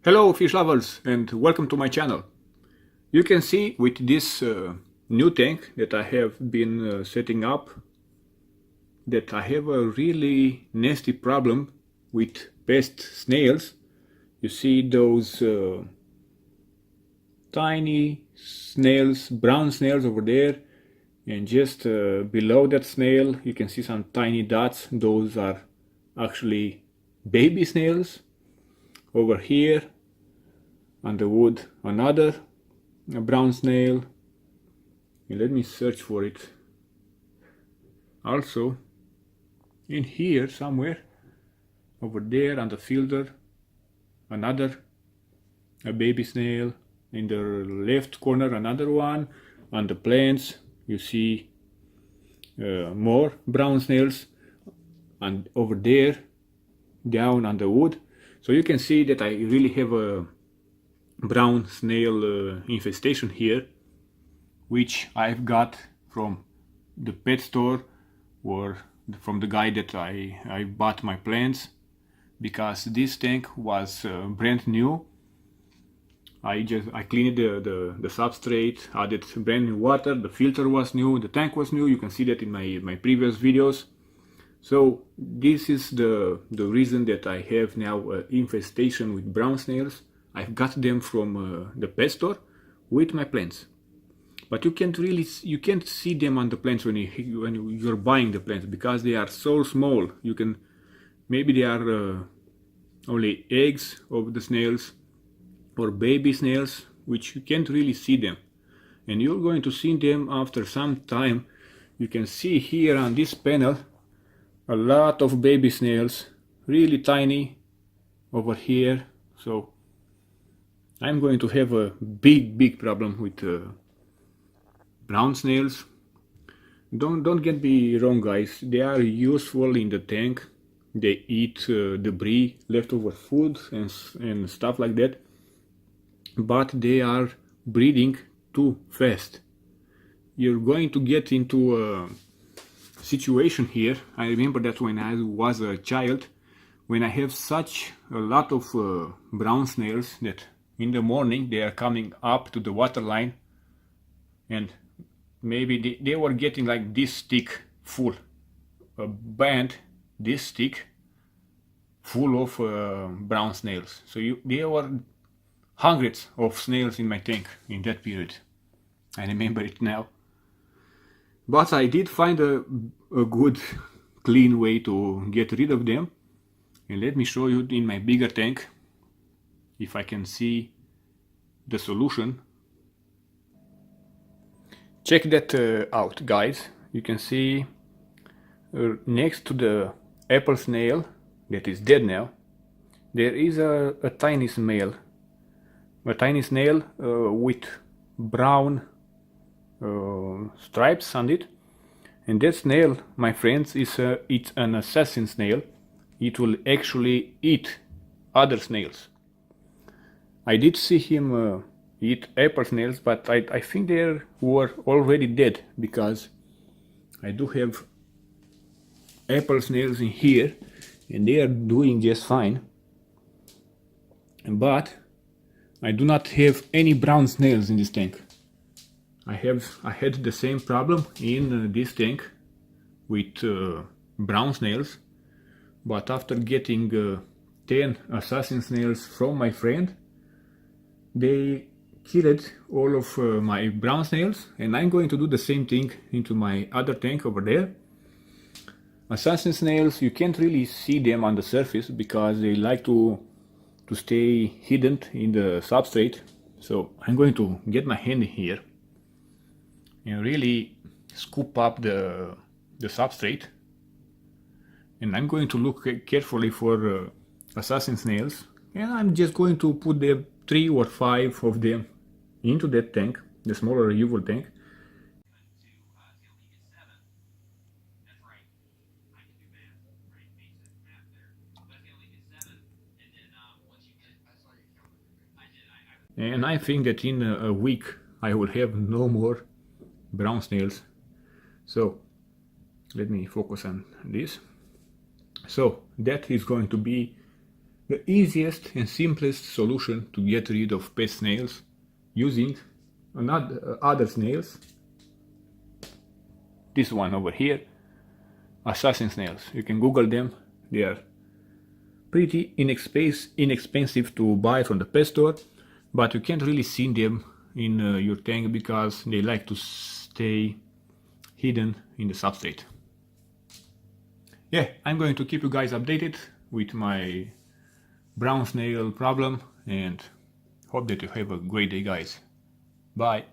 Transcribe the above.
Hello fish lovers and welcome to my channel. You can see with this new tank that I have been setting up that I have a really nasty problem with pest snails. You see those tiny snails, brown snails over there, and just below that snail you can see some tiny dots. Those are actually baby snails. Over here on the wood another brown snail, and let me search for it. Also in here somewhere over there on the filter another baby snail. In the left corner another one. On the plants you see more brown snails, and over there down on the wood. So you can see that I really have a brown snail infestation here, which I've got from the pet store or from the guy that I bought my plants, because this tank was brand new. I cleaned the substrate, added brand new water, the filter was new, the tank was new. You can see that in my previous videos. So this is the reason that I have now an infestation with brown snails. I've got them from the pet store with my plants, but you can't see them on the plants when you're buying the plants, because they are so small. Maybe they are only eggs of the snails or baby snails, which you can't really see them, and you're going to see them after some time. You can see here on this panel a lot of baby snails, really tiny over here. So I'm going to have a big problem with brown snails. Don't get me wrong, guys. They are useful in the tank. They eat debris, leftover food and stuff like that. But they are breeding too fast. You're going to get into a situation here. I remember that when I was a child, when I have such a lot of brown snails that in the morning they are coming up to the water line, and maybe they were getting like this stick full, a band, this stick full of brown snails. So there were hundreds of snails in my tank in that period. I remember it now. But I did find a good clean way to get rid of them, and let me show you in my bigger tank if I can see the solution. Check that out, guys. You can see next to the apple snail that is dead now, there is a tiny snail with brown stripes on it, and that snail, my friends, it's an assassin snail. It will actually eat other snails. I did see him eat apple snails, but I think they were already dead, because I do have apple snails in here and they are doing just fine. But I do not have any brown snails in this tank. I had the same problem in this tank with brown snails, but after getting 10 assassin snails from my friend, they killed all of my brown snails, and I'm going to do the same thing into my other tank over there. Assassin snails, you can't really see them on the surface because they like to stay hidden in the substrate. So I'm going to get my hand in here and really scoop up the substrate, and I'm going to look carefully for assassin snails, and I'm just going to put the 3 or 5 of them into that tank, the smaller uval tank. And I think that in a week I will have no more brown snails. So let me focus on this. So that is going to be the easiest and simplest solution to get rid of pest snails using other snails. This one over here, Assassin Snails. You can Google them. They are pretty inexpensive to buy from the pet store, but you can't really see them in your tank because they like to stay hidden in the substrate. Yeah, I'm going to keep you guys updated with my brown snail problem, and hope that you have a great day, guys. Bye.